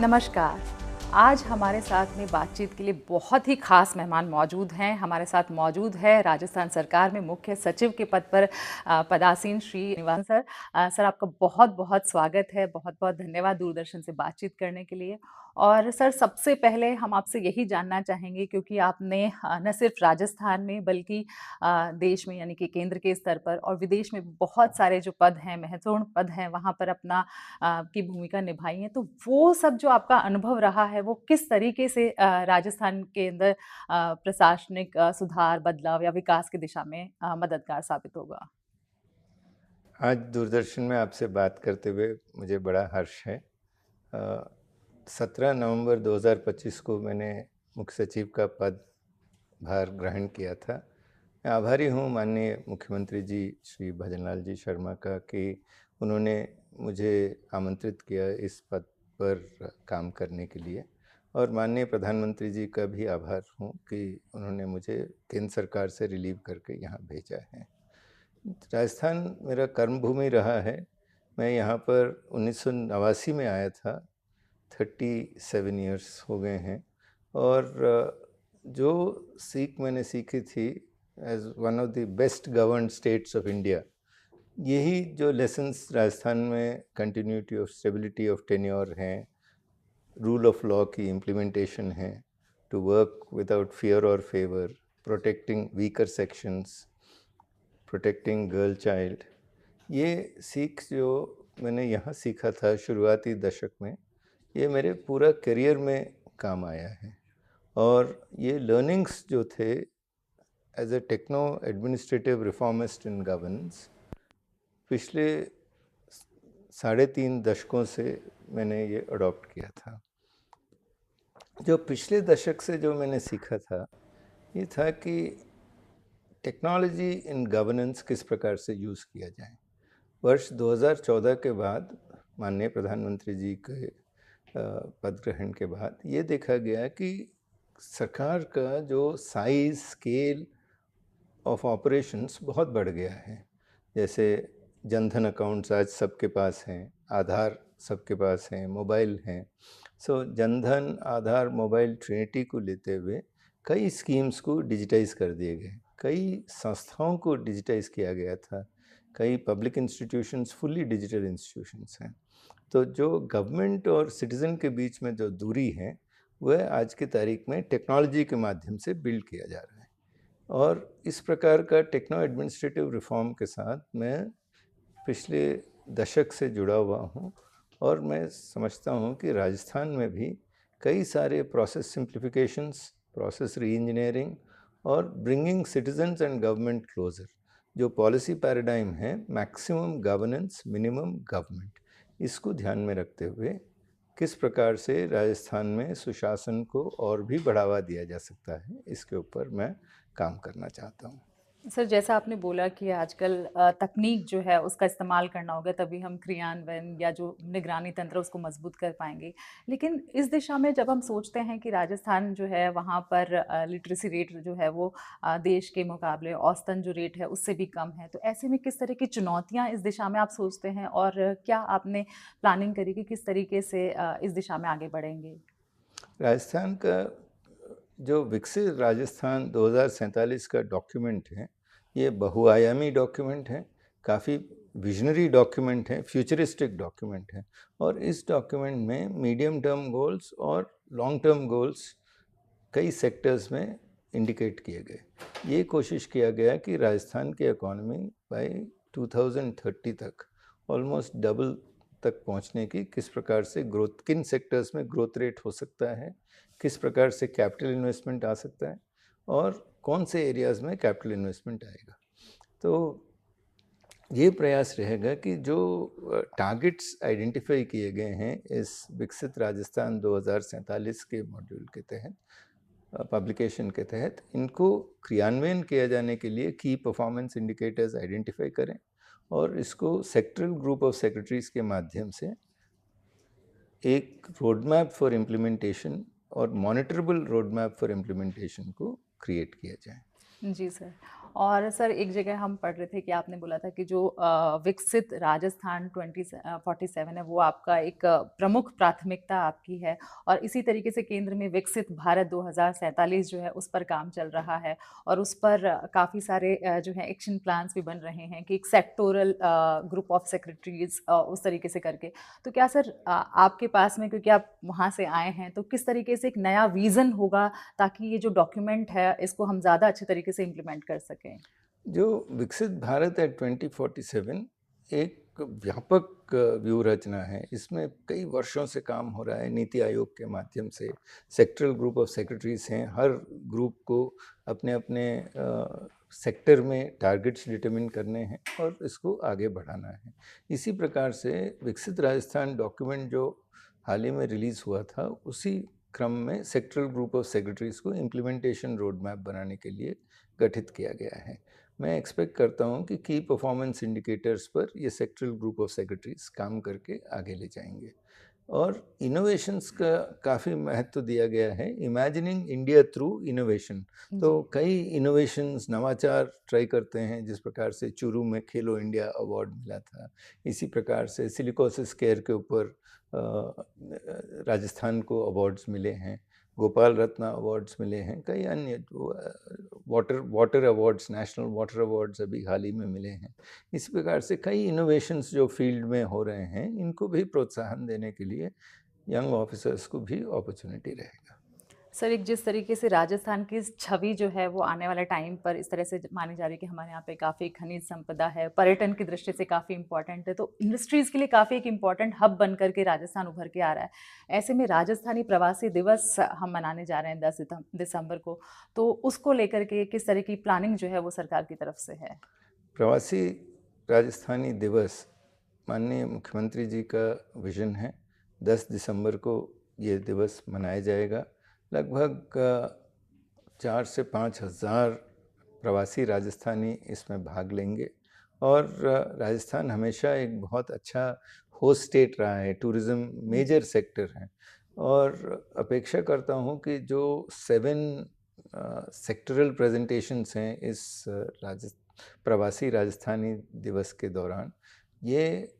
नमस्कार। आज हमारे साथ में बातचीत के लिए बहुत ही ख़ास मेहमान मौजूद हैं। हमारे साथ मौजूद है राजस्थान सरकार में मुख्य सचिव के पद पर पदासीन श्री निवास सर। सर आपका बहुत-बहुत स्वागत है, बहुत-बहुत धन्यवाद दूरदर्शन से बातचीत करने के लिए। और सर सबसे पहले हम आपसे यही जानना चाहेंगे क्योंकि आपने न सिर्फ राजस्थान में बल्कि देश में यानी कि केंद्र के स्तर पर और विदेश में बहुत सारे जो पद हैं, महत्वपूर्ण पद हैं, वहाँ पर अपना की भूमिका निभाई है। तो वो सब जो आपका अनुभव रहा है वो किस तरीके से राजस्थान के अंदर प्रशासनिक सुधार, बदलाव या विकास की दिशा में मददगार साबित होगा? आज दूरदर्शन में आपसे बात करते हुए मुझे बड़ा हर्ष है। 17 नवंबर 2025 को मैंने मुख्य सचिव का पदभार ग्रहण किया था। मैं आभारी हूँ माननीय मुख्यमंत्री जी श्री भजनलाल जी शर्मा का कि उन्होंने मुझे आमंत्रित किया इस पद पर काम करने के लिए, और माननीय प्रधानमंत्री जी का भी आभार हूँ कि उन्होंने मुझे केंद्र सरकार से रिलीव करके यहाँ भेजा है। राजस्थान मेरा कर्मभूमि रहा है। मैं यहाँ पर 1989 में आया था। 37 इयर्स हो गए हैं, और जो सीख मैंने सीखी थी as one of the best governed states of India, यही जो लेसन्स राजस्थान में continuity of stability of tenure हैं, रूल ऑफ लॉ की इम्प्लीमेंटेशन है, टू वर्क विदाउट फियर और favour, protecting weaker sections, protecting girl child, ये सीख जो मैंने यहाँ सीखा था शुरुआती दशक में, ये मेरे पूरा करियर में काम आया है। और ये लर्निंग्स जो थे as a techno administrative reformist in governance, पिछले 3.5 दशकों से मैंने ये अडॉप्ट किया था। जो पिछले दशक से जो मैंने सीखा था, ये था कि टेक्नोलॉजी इन गवर्नेंस किस प्रकार से यूज़ किया जाए। वर्ष 2014 के बाद माननीय प्रधानमंत्री जी के पद ग्रहण के बाद ये देखा गया कि सरकार का जो साइज स्केल ऑफ ऑपरेशंस बहुत बढ़ गया है। जैसे जनधन अकाउंट्स आज सबके पास हैं, आधार सबके पास हैं, मोबाइल हैं। सो जनधन, आधार, मोबाइल ट्रिनिटी को लेते हुए कई स्कीम्स को डिजिटाइज कर दिए गए, कई संस्थाओं को डिजिटाइज किया गया था, कई public institutions fully digital institutions हैं। तो जो गवर्नमेंट और सिटीज़न के बीच में जो दूरी है वह आज की तारीख में टेक्नोलॉजी के माध्यम से बिल्ड किया जा रहा है। और इस प्रकार का टेक्नो एडमिनिस्ट्रेटिव रिफॉर्म के साथ मैं पिछले दशक से जुड़ा हुआ हूँ, और मैं समझता हूँ कि राजस्थान में भी कई सारे process simplifications, process re engineering और bringing citizens and government closer, जो पॉलिसी पैराडाइम है मैक्सिमम गवर्नेंस मिनिमम गवर्नमेंट, इसको ध्यान में रखते हुए किस प्रकार से राजस्थान में सुशासन को और भी बढ़ावा दिया जा सकता है, इसके ऊपर मैं काम करना चाहता हूँ। सर जैसा आपने बोला कि आजकल तकनीक जो है उसका इस्तेमाल करना होगा तभी हम क्रियान्वयन या जो निगरानी तंत्र उसको मजबूत कर पाएंगे। लेकिन इस दिशा में जब हम सोचते हैं कि राजस्थान जो है वहाँ पर लिटरेसी रेट जो है वो देश के मुकाबले औसतन जो रेट है उससे भी कम है, तो ऐसे में किस तरह की चुनौतियाँ इस दिशा में आप सोचते हैं और क्या आपने प्लानिंग करी कि किस तरीके से इस दिशा में आगे बढ़ेंगे? राजस्थान का जो विकसित राजस्थान 2047 का डॉक्यूमेंट है, ये बहुआयामी डॉक्यूमेंट है, काफ़ी विजनरी डॉक्यूमेंट है, फ्यूचरिस्टिक डॉक्यूमेंट है। और इस डॉक्यूमेंट में मीडियम टर्म गोल्स और लॉन्ग टर्म गोल्स कई सेक्टर्स में इंडिकेट किए गए। ये कोशिश किया गया कि राजस्थान की इकोनॉमी बाय 2030 तक ऑलमोस्ट डबल तक पहुंचने की किस प्रकार से ग्रोथ, किन सेक्टर्स में ग्रोथ रेट हो सकता है, किस प्रकार से कैपिटल इन्वेस्टमेंट आ सकता है, और कौन से एरियाज़ में कैपिटल इन्वेस्टमेंट आएगा। तो ये प्रयास रहेगा कि जो टारगेट्स आइडेंटिफाई किए गए हैं इस विकसित राजस्थान 2047 के मॉड्यूल के तहत, पब्लिकेशन के तहत, इनको क्रियान्वयन किया जाने के लिए की परफॉर्मेंस इंडिकेटर्स आइडेंटिफाई करें और इसको सेक्टरल ग्रुप ऑफ सेक्रेटरीज के माध्यम से एक रोड मैप फॉर इम्प्लीमेंटेशन और monitorable road map for implementation को क्रिएट किया जाए। जी सर। और सर एक जगह हम पढ़ रहे थे कि आपने बोला था कि जो विकसित राजस्थान 2047 है वो आपका एक प्रमुख प्राथमिकता आपकी है, और इसी तरीके से केंद्र में विकसित भारत 2047 जो है उस पर काम चल रहा है, और उस पर काफ़ी सारे जो है एक्शन प्लान्स भी बन रहे हैं कि एक सेक्टोरल ग्रुप ऑफ सेक्रेटरीज उस तरीके से करके। तो क्या सर आपके पास में, क्योंकि आप वहाँ से आए हैं, तो किस तरीके से एक नया विज़न होगा ताकि ये जो डॉक्यूमेंट है इसको हम ज़्यादा अच्छे तरीके से इम्प्लीमेंट कर सकें? जो विकसित भारत है 2047 एक व्यापक व्यूह रचना है। इसमें कई वर्षों से काम हो रहा है नीति आयोग के माध्यम से। सेक्टरल ग्रुप ऑफ सेक्रेटरीज हैं, हर ग्रुप को अपने अपने सेक्टर में टारगेट्स डिटरमिन करने हैं और इसको आगे बढ़ाना है। इसी प्रकार से विकसित राजस्थान डॉक्यूमेंट जो हाल ही में रिलीज़ हुआ था, उसी क्रम में सेक्टरल ग्रुप ऑफ सेक्रेटरीज को इम्प्लीमेंटेशन रोड मैप बनाने के लिए गठित किया गया है। मैं एक्सपेक्ट करता हूं कि की परफॉर्मेंस इंडिकेटर्स पर ये सेक्टरल ग्रुप ऑफ सेक्रेटरीज काम करके आगे ले जाएंगे। और इनोवेशंस का काफ़ी महत्व दिया गया है, इमेजिनिंग इंडिया थ्रू इनोवेशन। तो जी। कई इनोवेशंस नवाचार ट्राई करते हैं, जिस प्रकार से चूरू में खेलो इंडिया अवार्ड मिला था। इसी प्रकार से सिलिकोसिस केयर के ऊपर राजस्थान को अवार्ड्स मिले हैं, गोपाल रत्न अवार्ड्स मिले हैं, कई अन्य water awards, national water awards अभी हाल ही में मिले हैं। इस प्रकार से कई इनोवेशंस जो फील्ड में हो रहे हैं, इनको भी प्रोत्साहन देने के लिए यंग ऑफिसर्स को भी अपॉर्चुनिटी रहेगा। सर एक जिस तरीके से राजस्थान की छवि जो है वो आने वाले टाइम पर इस तरह से मानी जा रही है कि हमारे यहाँ पे काफ़ी खनिज संपदा है, पर्यटन की दृष्टि से काफ़ी इंपॉर्टेंट है, तो इंडस्ट्रीज़ के लिए काफ़ी एक इम्पॉर्टेंट हब बन करके राजस्थान उभर के आ रहा है। ऐसे में राजस्थानी प्रवासी दिवस हम मनाने जा रहे हैं 10 दिसंबर को, तो उसको लेकर के किस तरह की प्लानिंग जो है वो सरकार की तरफ से है? प्रवासी राजस्थानी दिवस माननीय मुख्यमंत्री जी का विजन है। 10 दिसंबर को ये दिवस मनाया जाएगा। लगभग 4 से 5 हज़ार प्रवासी राजस्थानी इसमें भाग लेंगे। और राजस्थान हमेशा एक बहुत अच्छा होस्ट स्टेट रहा है, टूरिज़्म मेजर सेक्टर है। और अपेक्षा करता हूँ कि जो 7 सेक्टरल प्रेजेंटेशंस हैं इस प्रवासी राजस्थानी दिवस के दौरान, ये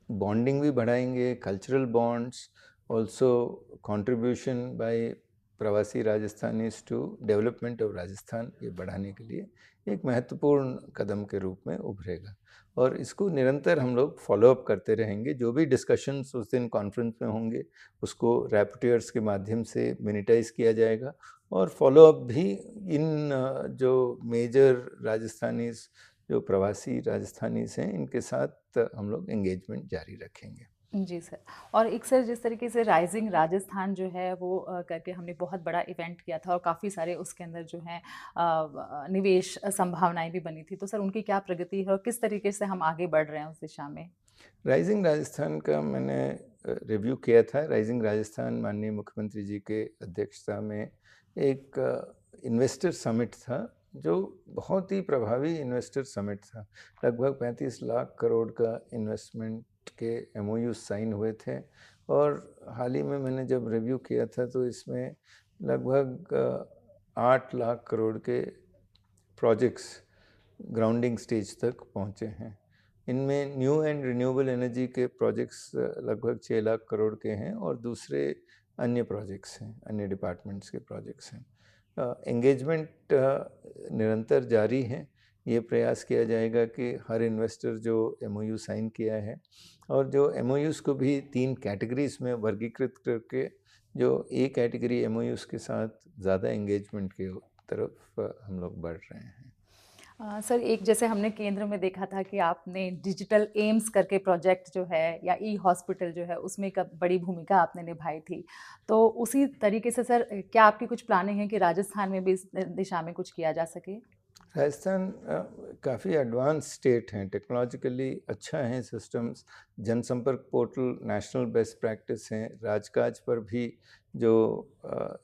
बॉन्डिंग भी बढ़ाएंगे, cultural bonds, also contribution by प्रवासी राजस्थानीज टू डेवलपमेंट ऑफ राजस्थान, ये बढ़ाने के लिए एक महत्वपूर्ण कदम के रूप में उभरेगा। और इसको निरंतर हम लोग फॉलोअप करते रहेंगे। जो भी डिस्कशंस उस दिन कॉन्फ्रेंस में होंगे, उसको रैपटियर्स के माध्यम से मिनिटाइज किया जाएगा। और फॉलोअप भी इन जो मेजर राजस्थानीज, जो प्रवासी राजस्थानीज हैं, इनके साथ हम लोग एंगेजमेंट जारी रखेंगे। जी सर। और एक सर जिस तरीके से राइजिंग राजस्थान जो है वो करके हमने बहुत बड़ा इवेंट किया था और काफ़ी सारे उसके अंदर जो है निवेश संभावनाएं भी बनी थी, तो सर उनकी क्या प्रगति है और किस तरीके से हम आगे बढ़ रहे हैं उस दिशा में? राइजिंग राजस्थान का मैंने रिव्यू किया था। राइजिंग राजस्थान माननीय मुख्यमंत्री जी के अध्यक्षता में एक इन्वेस्टर समिट था, जो बहुत ही प्रभावी इन्वेस्टर समिट था। लगभग 35 लाख करोड़ का इन्वेस्टमेंट के MOU साइन हुए थे। और हाल ही में मैंने जब रिव्यू किया था तो इसमें लगभग 8 लाख करोड़ के प्रोजेक्ट्स ग्राउंडिंग स्टेज तक पहुँचे हैं। इनमें न्यू एंड रिन्यूएबल एनर्जी के प्रोजेक्ट्स लगभग 6 लाख करोड़ के हैं, और दूसरे अन्य प्रोजेक्ट्स हैं, अन्य डिपार्टमेंट्स के प्रोजेक्ट्स हैं। एंगेजमेंट निरंतर जारी है। ये प्रयास किया जाएगा कि हर इन्वेस्टर जो MOU साइन किया है, और जो MOUs को भी 3 कैटेगरीज में वर्गीकृत करके, जो A कैटेगरी MOUs के साथ ज़्यादा एंगेजमेंट की तरफ हम लोग बढ़ रहे हैं। सर एक जैसे हमने केंद्र में देखा था कि आपने डिजिटल एम्स करके प्रोजेक्ट जो है या हॉस्पिटल जो है उसमें एक बड़ी भूमिका आपने निभाई थी, तो उसी तरीके से सर क्या आपकी कुछ प्लानिंग है कि राजस्थान में भी इस दिशा में कुछ किया जा सके? राजस्थान काफ़ी एडवांस स्टेट हैं, टेक्नोलॉजिकली अच्छा है सिस्टम्स। जनसंपर्क पोर्टल नेशनल बेस्ट प्रैक्टिस हैं। राजकाज पर भी जो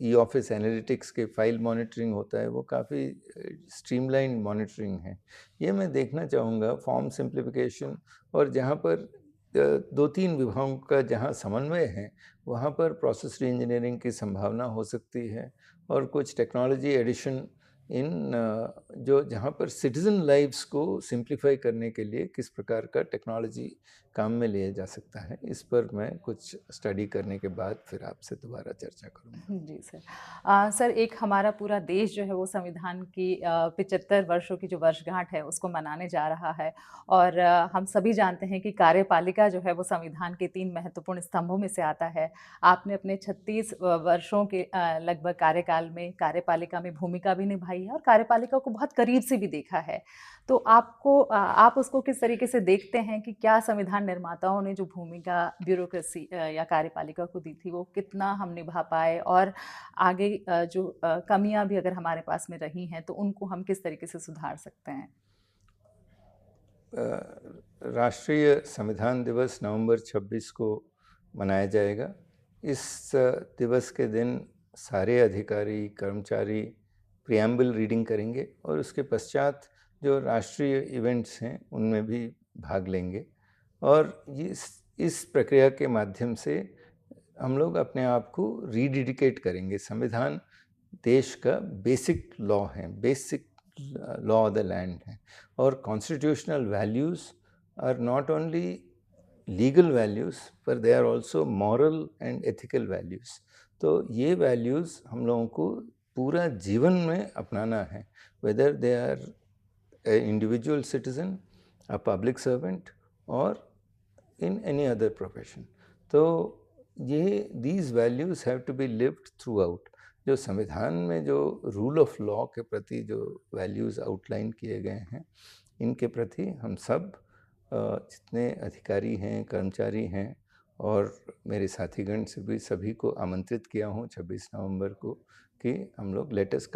E-ऑफिस एनालिटिक्स के फाइल मॉनिटरिंग होता है, वो काफ़ी स्ट्रीमलाइन मॉनिटरिंग है। ये मैं देखना चाहूँगा फॉर्म सिंप्लीफिकेशन, और जहाँ पर 2-3 विभागों का जहाँ समन्वय है, वहाँ पर प्रोसेस री इंजीनियरिंग की संभावना हो सकती है। और कुछ टेक्नोलॉजी एडिशन इन जो जहाँ पर सिटीज़न लाइव्स को सिंप्लीफाई करने के लिए किस प्रकार का टेक्नोलॉजी काम में लिया जा सकता है, इस पर मैं कुछ स्टडी करने के बाद फिर आपसे दोबारा चर्चा करूँगा। जी सर। सर, एक हमारा पूरा देश जो है वो संविधान की 75 वर्षों की जो वर्षगांठ है उसको मनाने जा रहा है और हम सभी जानते हैं कि कार्यपालिका जो है वो संविधान के 3 महत्वपूर्ण स्तंभों में से आता है। आपने अपने 36 वर्षों के लगभग कार्यकाल में कार्यपालिका में भूमिका भी निभाई है और कार्यपालिका को बहुत करीब से भी देखा है। तो आप उसको किस तरीके से देखते हैं कि क्या संविधान निर्माताओं ने जो भूमिका ब्यूरोक्रेसी या कार्यपालिका को दी थी वो कितना हम निभा पाए और आगे जो कमियां भी अगर हमारे पास में रही हैं तो उनको हम किस तरीके से सुधार सकते हैं? राष्ट्रीय संविधान दिवस नवंबर 26 को मनाया जाएगा। इस दिवस के दिन सारे अधिकारी, कर्मचारी प्रिएम्बल रीडिंग करेंगे और उसके पश्चात जो राष्ट्रीय इवेंट्स हैं उनमें भी भाग लेंगे और इस प्रक्रिया के माध्यम से हम लोग अपने आप को रीडेडिकेट करेंगे। संविधान देश का बेसिक लॉ है, basic law of the land है और constitutional values are not only legal values पर they are also moral and ethical values. तो ये वैल्यूज़ हम लोगों को पूरा जीवन में अपनाना है, whether they are a individual citizen, a public servant और इन एनी अदर प्रोफेशन। तो ये these values have to be lived throughout. जो संविधान में जो रूल ऑफ लॉ के प्रति जो वैल्यूज़ आउटलाइन किए गए हैं, इनके प्रति हम सब जितने अधिकारी हैं, कर्मचारी हैं और मेरे साथीगण से भी सभी को आमंत्रित किया हूँ 26 नवंबर को कि हम लोग let us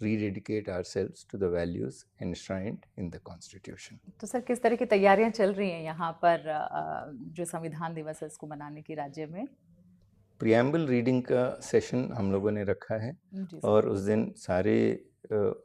rededicate ourselves to the values enshrined in the constitution. तो सर, किस तरह की तैयारियां चल रही हैं यहाँ पर जो संविधान दिवस है इसको मनाने की राज्य में? प्रिएम्बल रीडिंग का सेशन हम लोगों ने रखा है जी और उस दिन सारे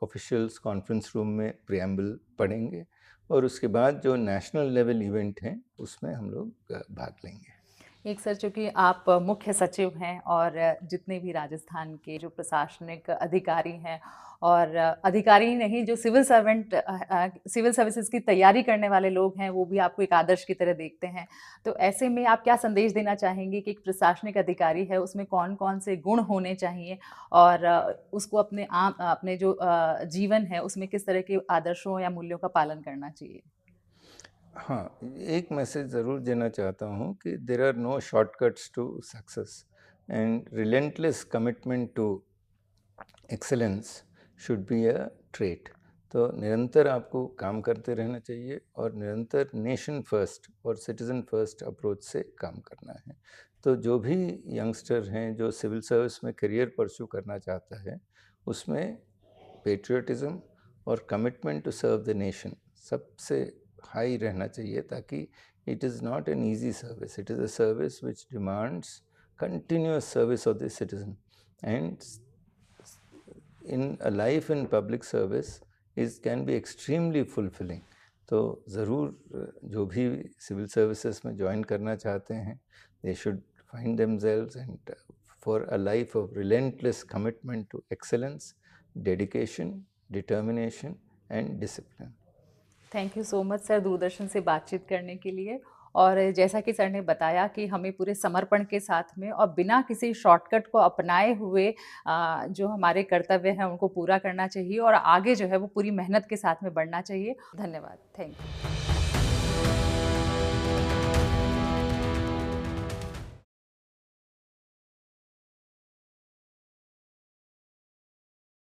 ऑफिशियल्स कॉन्फ्रेंस रूम में प्रिएम्बल पढ़ेंगे और उसके बाद जो नेशनल लेवल इवेंट हैं उसमें हम लोग भाग लेंगे। एक सर, चूँकि आप मुख्य सचिव हैं और जितने भी राजस्थान के जो प्रशासनिक अधिकारी हैं और अधिकारी ही नहीं, जो सिविल सर्विसेज की तैयारी करने वाले लोग हैं वो भी आपको एक आदर्श की तरह देखते हैं। तो ऐसे में आप क्या संदेश देना चाहेंगे कि एक प्रशासनिक अधिकारी है उसमें कौन-कौन से गुण होने चाहिए और उसको अपने जो जीवन है उसमें किस तरह के आदर्शों या मूल्यों का पालन करना चाहिए? हाँ, एक मैसेज ज़रूर देना चाहता हूँ कि there are no shortcuts to success and relentless commitment to excellence should be a trait. तो निरंतर आपको काम करते रहना चाहिए और निरंतर नेशन फर्स्ट और सिटीज़न फर्स्ट अप्रोच से काम करना है। तो जो भी यंगस्टर हैं जो सिविल सर्विस में करियर परस्यू करना चाहता है, उसमें पेट्रियटिज़म और commitment to serve the nation सबसे हाई रहना चाहिए, ताकि it is not an easy service, it is a service which demands continuous service of the citizen and in a life in public service can be extremely fulfilling। तो ज़रूर जो भी civil services में join करना चाहते हैं, they should find themselves and for a life of relentless commitment to excellence, dedication, determination and discipline। Thank you so much sir, Doordarshan से बातचीत करने के लिए। और जैसा कि सर ने बताया कि हमें पूरे समर्पण के साथ में और बिना किसी शॉर्टकट को अपनाए हुए जो हमारे कर्तव्य हैं उनको पूरा करना चाहिए और आगे जो है वो पूरी मेहनत के साथ में बढ़ना चाहिए। धन्यवाद। Thank you.